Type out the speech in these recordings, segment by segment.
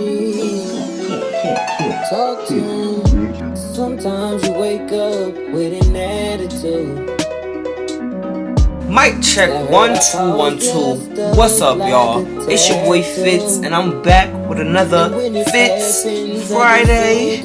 energy. Talk to him. Sometimes you wake up with an attitude. Mic check 1 2 1 2. What's up, y'all? It's your boy Fitz, and I'm back with another Fitz Friday.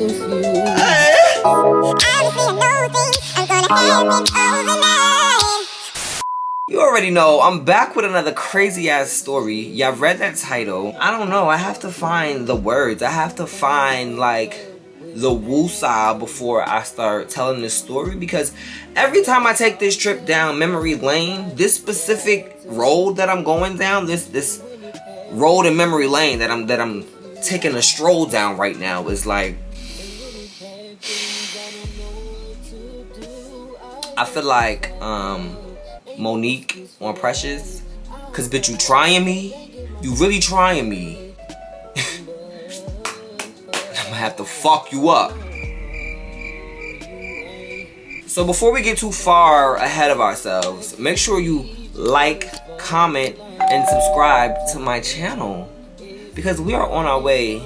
You already know, I'm back with another crazy ass story. Y'all read that title. I don't know, I have to find the words. I have to find like the woosah before I start telling this story, because every time I take this trip down memory lane, this specific road that I'm going down, this road in memory lane that I'm taking a stroll down right now is like, I feel like Monique on Precious, cause bitch, you trying me? You really trying me? I'm gonna have to fuck you up. So before we get too far ahead of ourselves, make sure you like, comment, and subscribe to my channel, because we are on our way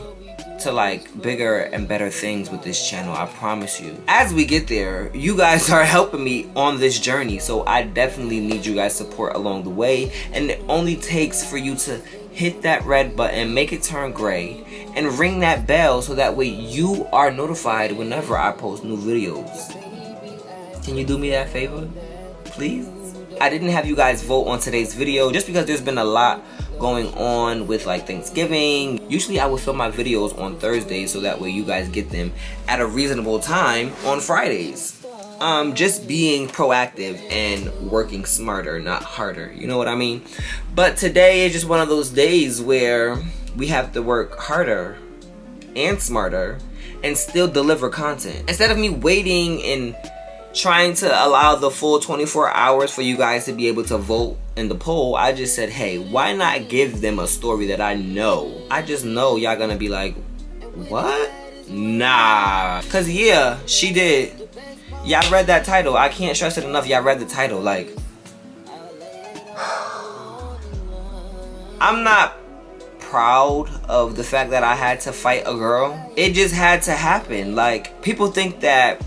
to like bigger and better things with this channel, I promise you. As we get there, you guys are helping me on this journey, so I definitely need you guys' support along the way, and it only takes for you to hit that red button, make it turn gray, and ring that bell so that way you are notified whenever I post new videos. Can you do me that favor, please? I didn't have you guys vote on today's video just because there's been a lot going on with like Thanksgiving. Usually I would film my videos on Thursdays so that way you guys get them at a reasonable time on Fridays. Just being proactive and working smarter, not harder, you know what I mean? But today is just one of those days where we have to work harder and smarter and still deliver content. Instead of me waiting and trying to allow the full 24 hours for you guys to be able to vote in the poll, I just said, hey, why not give them a story that I just know y'all gonna be like, what? Nah. Cause yeah, she did. Y'all read that title. I can't stress it enough. Y'all read the title. Like, I'm not proud of the fact that I had to fight a girl. It just had to happen. Like, people think that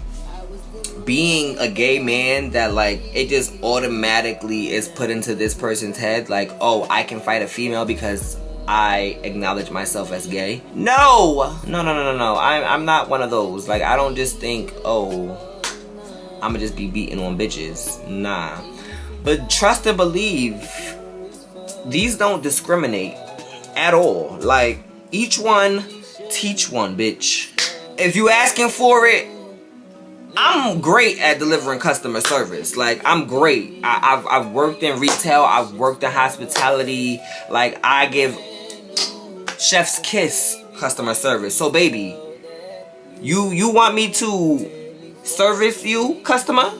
being a gay man, that like it just automatically is put into this person's head, like, oh, I can fight a female because I acknowledge myself as gay. No. I'm not one of those. Like, I don't just think, oh, I'ma just be beating on bitches. Nah. But trust and believe, these don't discriminate at all. Like, each one teach one, bitch. If you asking for it, I'm great at delivering customer service. Like, I'm great. I've worked in retail. I've worked in hospitality. Like, I give chef's kiss customer service. So, baby, you want me to service you, customer?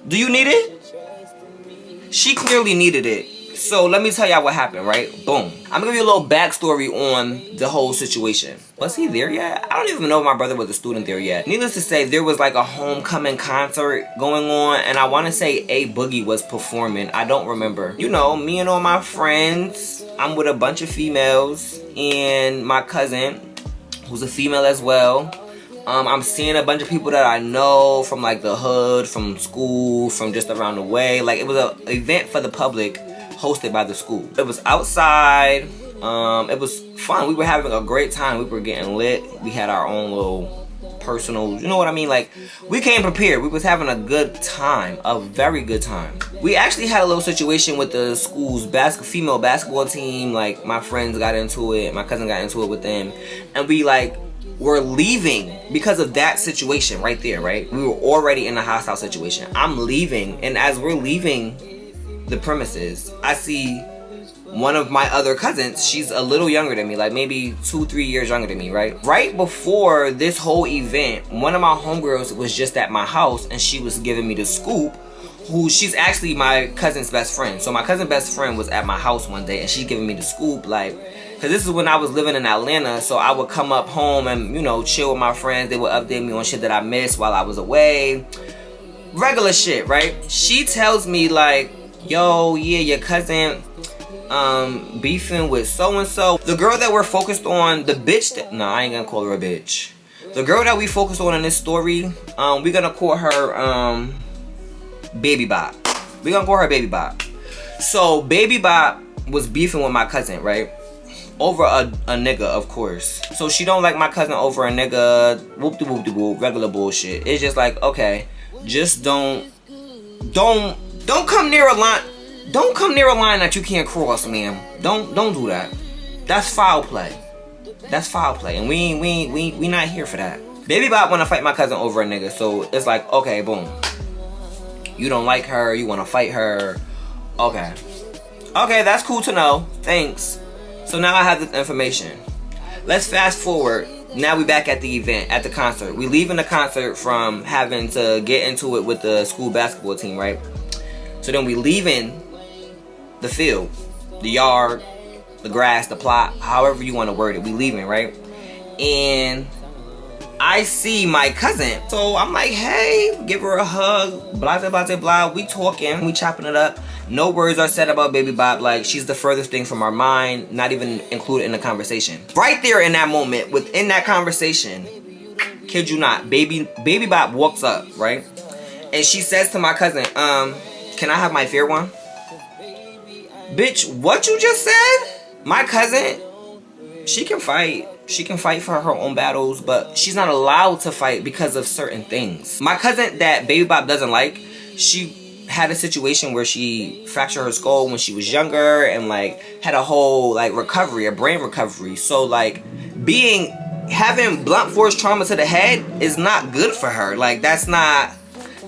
Do you need it? She clearly needed it. So let me tell y'all what happened, right? Boom. I'm gonna give you a little backstory on the whole situation. Was he there yet? I don't even know if my brother was a student there yet. Needless to say, there was like a homecoming concert going on, and I want to say A Boogie was performing. I don't remember. You know, me and all my friends, I'm with a bunch of females, and my cousin, who's a female as well. I'm seeing a bunch of people that I know from like the hood, from school, from just around the way. Like, it was an event for the public, hosted by the school. It was outside. It was fun. We were having a great time. We were getting lit. We had our own little personal, you know what I mean? Like, we came prepared. We was having a good time, a very good time. We actually had a little situation with the school's female basketball team. Like, my friends got into it. My cousin got into it with them. And we like were leaving because of that situation right there, right? We were already in a hostile situation. I'm leaving, and as we're leaving the premises, I see one of my other cousins. She's a little younger than me, like maybe 2-3 years younger than me, right? Right before this whole event, one of my homegirls was just at my house, and she was giving me the scoop. She's actually my cousin's best friend. So my cousin's best friend was at my house one day, and she's giving me the scoop, like, because this is when I was living in Atlanta, so I would come up home and, you know, chill with my friends. They would update me on shit that I missed while I was away. Regular shit, right? She tells me, like, yo, yeah, your cousin, beefing with so-and-so. The girl that we're focused on, the bitch that, no, I ain't gonna call her a bitch. The girl that we focused on in this story, we're gonna call her, Baby Bop. We're gonna call her Baby Bop. So, Baby Bop was beefing with my cousin, right? Over a nigga, of course. So she don't like my cousin over a nigga. Whoop-de-whoop-de-whoop, regular bullshit. It's just like, okay, just don't come near a line. Don't come near a line that you can't cross, ma'am. Don't do that. That's foul play. That's foul play, and we not here for that. Baby Bop wanna fight my cousin over a nigga, so it's like, okay, boom. You don't like her, you wanna fight her. Okay. Okay, that's cool to know. Thanks. So now I have this information. Let's fast forward. Now we back at the event, at the concert. We leaving the concert from having to get into it with the school basketball team, right? So then we leaving the field, the yard, the grass, the plot, however you want to word it. We leaving, right? And I see my cousin. So I'm like, hey, give her a hug, blah, blah, blah, blah. We talking, we chopping it up. No words are said about Baby Bop. Like, she's the furthest thing from our mind, not even included in the conversation. Right there in that moment, within that conversation, kid you not, Baby Bop walks up, right? And she says to my cousin, can I have my fair one? Bitch, what you just said? My cousin, she can fight. She can fight for her own battles, but she's not allowed to fight because of certain things. My cousin that Baby Bop doesn't like, she had a situation where she fractured her skull when she was younger and like had a whole like recovery, a brain recovery. So like having blunt force trauma to the head is not good for her. Like that's not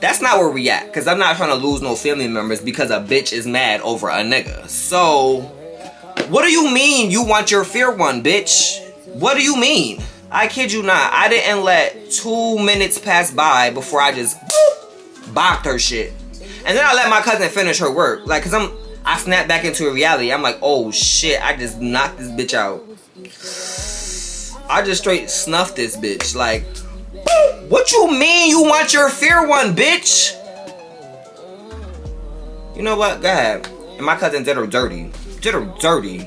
where we at. Cause I'm not trying to lose no family members because a bitch is mad over a nigga. So what do you mean you want your fair one, bitch? What do you mean? I kid you not. I didn't let 2 minutes pass by before I just bopped her shit. And then I let my cousin finish her work. Like, cause I snapped back into reality. I'm like, oh shit, I just knocked this bitch out. I just straight snuffed this bitch. Like, what you mean you want your fair one, bitch? You know what? Go ahead. And my cousin did her dirty. Did her dirty.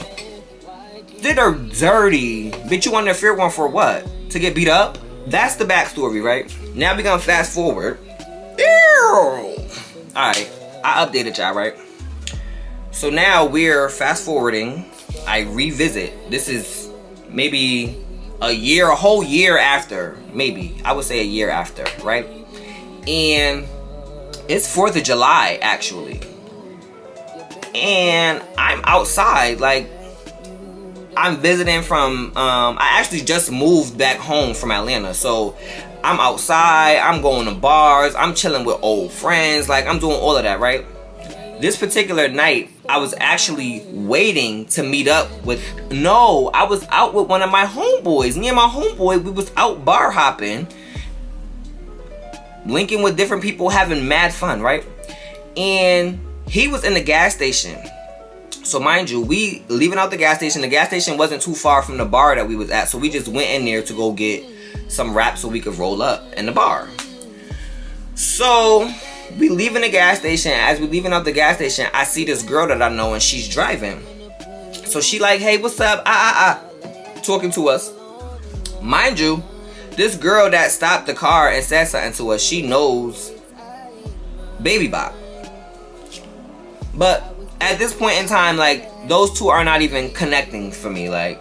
Did her dirty. Bitch, you want your fair one for what? To get beat up? That's the backstory, right? Now we gonna fast forward. Alright, I updated y'all, right? So now we're fast forwarding. I revisit. This is maybe a whole year after. Maybe. I would say a year after, right? And it's 4th of July, actually. And I'm outside, like, I'm visiting from, I actually just moved back home from Atlanta. So I'm outside, I'm going to bars, I'm chilling with old friends, like I'm doing all of that, right? This particular night, I was actually waiting to meet up with, I was out with one of my homeboys. Me and my homeboy, we was out bar hopping, linking with different people, having mad fun, right? And he was in the gas station. So mind you, we leaving out the gas station wasn't too far from the bar that we was at. So we just went in there to go get some wraps so we could roll up in the bar. So we leaving the gas station. As we leaving out the gas station, I see this girl that I know and she's driving. So she like, hey, what's up? Talking to us. Mind you, this girl that stopped the car and said something to us, she knows Baby Bop. But at this point in time, like, those two are not even connecting for me. Like,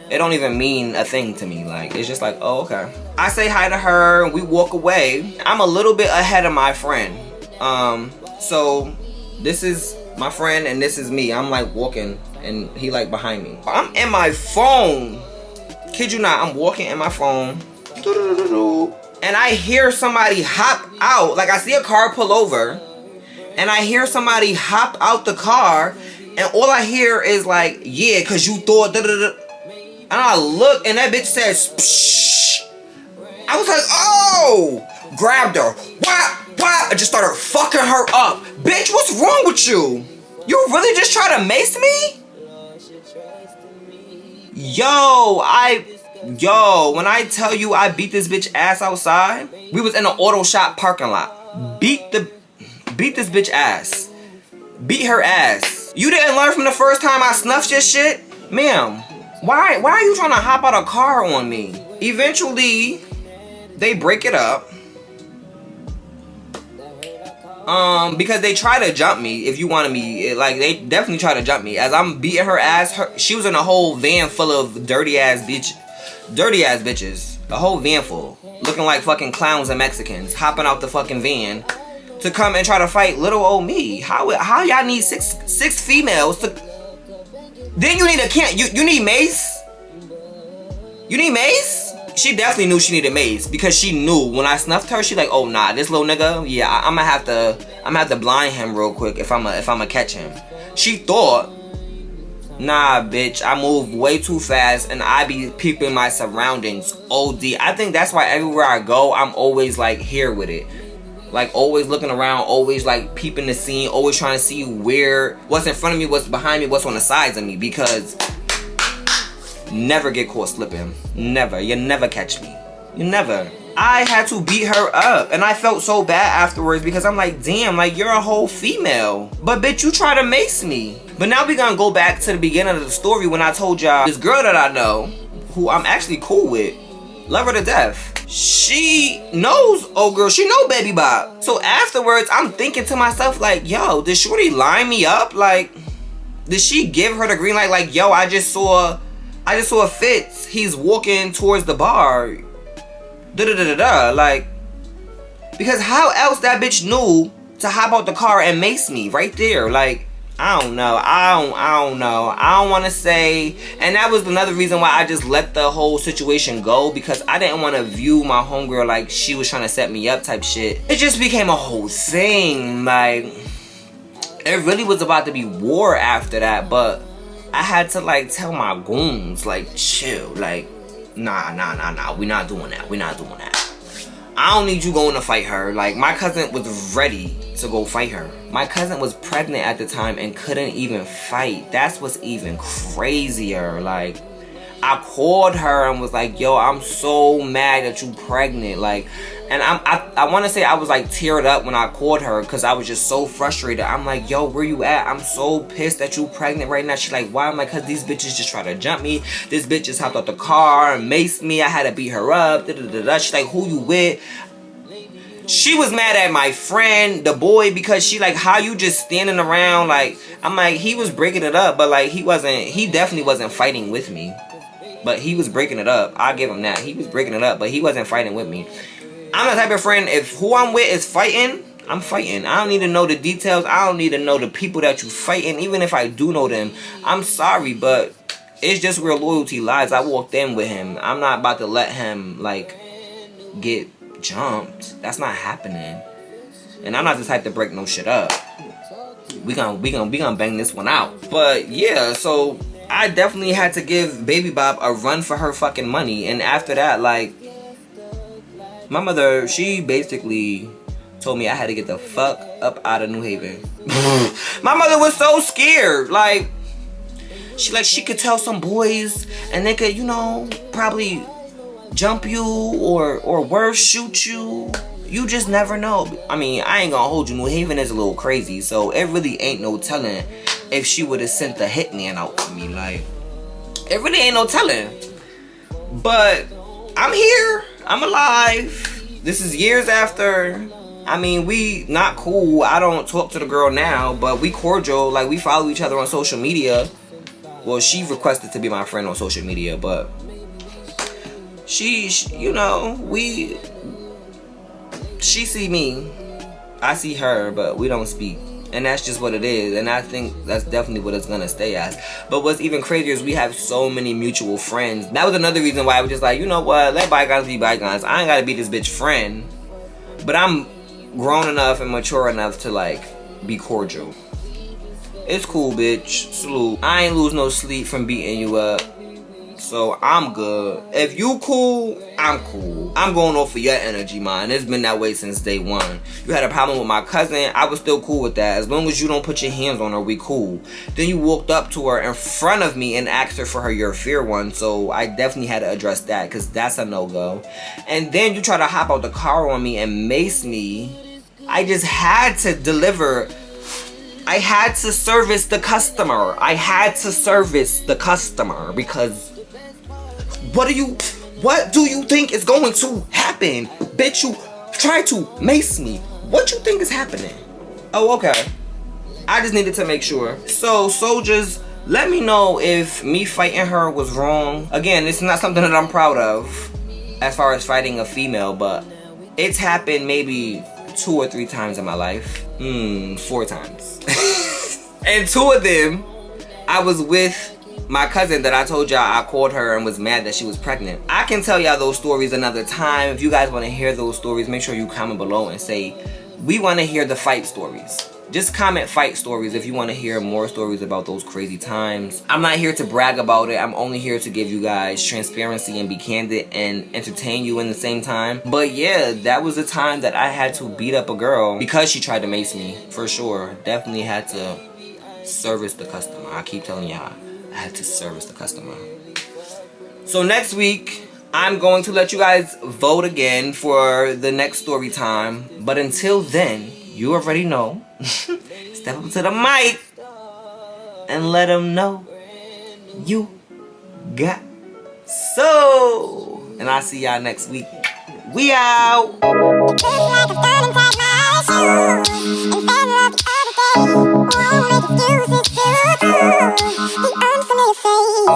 it don't even mean a thing to me. Like, it's just like, oh, okay. I say hi to her and we walk away. I'm a little bit ahead of my friend. So this is my friend and this is me. I'm like walking and he like behind me. I'm in my phone. Kid you not, I'm walking in my phone. And I hear somebody hop out. Like, I see a car pull over. And I hear somebody hop out the car, and all I hear is like, yeah, cause you thought And I look, and that bitch says, psh. I was like, oh! Grabbed her. Whap, whap. I just started fucking her up. Bitch, what's wrong with you? You really just try to mace me? When I tell you I beat this bitch ass outside, we was in an auto shop parking lot. Beat this bitch ass. Beat her ass. You didn't learn from the first time I snuffed your shit? Ma'am, why are you trying to hop out a car on me? Eventually, they break it up. Because they try to jump me. If you wanted me, like, they definitely try to jump me. As I'm beating her ass, she was in a whole van full of dirty ass bitches. A whole van full. Looking like fucking clowns and Mexicans. Hopping out the fucking van to come and try to fight little old me. How y'all need six females to... Then you need you need Mace? You need Mace? She definitely knew she needed Mace because she knew when I snuffed her, she like, oh nah, this little nigga, yeah, I'm gonna have to blind him real quick if I'ma catch him. She thought, nah, bitch, I move way too fast and I be peeping my surroundings OD. I think that's why everywhere I go, I'm always like here with it. Like always looking around, always like peeping the scene, always trying to see what's in front of me, what's behind me, what's on the sides of me, because never get caught slipping. Never. You never catch me. You never. I had to beat her up and I felt so bad afterwards because I'm like, damn, like you're a whole female. But bitch, you try to mace me. But now we gonna go back to the beginning of the story when I told y'all this girl that I know, who I'm actually cool with, love her to death. She knows, oh girl, she know Baby Bop. So afterwards, I'm thinking to myself like, yo, did Shorty line me up? Like, did she give her the green light? Like, yo, I just saw Fitz. He's walking towards the bar. Like, because how else that bitch knew to hop out the car and mace me right there? Like, I don't know. I don't know. I don't want to say. And that was another reason why I just let the whole situation go, because I didn't want to view my homegirl like she was trying to set me up type shit. It just became a whole thing. Like, it really was about to be war after that, but I had to like tell my goons, like, chill, like, nah, we not doing that. I don't need you going to fight her. Like, my cousin was ready to go fight her. My cousin was pregnant at the time and couldn't even fight. That's what's even crazier. Like, I called her and was like, yo, I'm so mad that you pregnant. Like, and I want to say I was like teared up when I called her because I was just so frustrated. I'm like, yo, where you at? I'm so pissed that you pregnant right now. She's like, why? I'm like, because these bitches just try to jump me. This bitch just hopped out the car and maced me. I had to beat her up. She's like, who you with? She was mad at my friend, the boy, because she like, how you just standing around? Like, I'm like, he was breaking it up, but like, he definitely wasn't fighting with me. But he was breaking it up. I'll give him that. He was breaking it up, but he wasn't fighting with me. I'm the type of friend, if who I'm with is fighting, I'm fighting. I don't need to know the details. I don't need to know the people that you fighting. Even if I do know them, I'm sorry, but it's just where loyalty lies. I walked in with him. I'm not about to let him, like, get jumped. That's not happening. And I'm not the type to break no shit up. We gonna bang this one out. But yeah, so I definitely had to give Baby Bop a run for her fucking money. And after that, like, my mother, she basically told me I had to get the fuck up out of New Haven. My mother was so scared. Like, she could tell some boys and they could, you know, probably jump you or worse, shoot you. You just never know. I mean, I ain't gonna hold you. New Haven is a little crazy, so it really ain't no telling if she would have sent the hitman out for me. Like, it really ain't no telling. But I'm here. I'm alive. This is years after. I mean, we not cool. I don't talk to the girl now, but we cordial. Like, we follow each other on social media. Well, she requested to be my friend on social media, but she you know, she see me, I see her, but we don't speak. And that's just what it is. And I think that's definitely what it's gonna stay as. But what's even crazier is we have so many mutual friends. That was another reason why I was just like, you know what, let bygones be bygones. I ain't gotta be this bitch friend. But I'm grown enough and mature enough to, like, be cordial. It's cool, bitch. Salute. I ain't lose no sleep from beating you up. So I'm good. If you cool, I'm cool. I'm going off of your energy, man. It's been that way since day one. You had a problem with my cousin, I was still cool with that. As long as you don't put your hands on her, we cool. Then you walked up to her in front of me and asked her for her your fear one. So I definitely had to address that, because that's a no-go. And then you try to hop out the car on me and mace me. I just had to deliver I had to service the customer. I had to service the customer because what do you think is going to happen? Bitch, you try to mace me. What you think is happening? Oh, okay. I just needed to make sure. So, soldiers, let me know if me fighting her was wrong. Again, it's not something that I'm proud of as far as fighting a female, but it's happened maybe 2 or 3 times in my life. 4 times. And 2 of them, I was with my cousin that I told y'all I called her and was mad that she was pregnant. I can tell y'all those stories another time. If you guys want to hear those stories, make sure you comment below and say, we want to hear the fight stories. Just comment fight stories if you want to hear more stories about those crazy times. I'm not here to brag about it. I'm only here to give you guys transparency and be candid and entertain you in the same time. But yeah, that was the time that I had to beat up a girl because she tried to mace me. For sure. Definitely had to service the customer. I keep telling y'all, I had to service the customer. So next week, I'm going to let you guys vote again for the next story time. But until then, you already know. Step up to the mic and let them know you got so. And I'll see y'all next week. We out.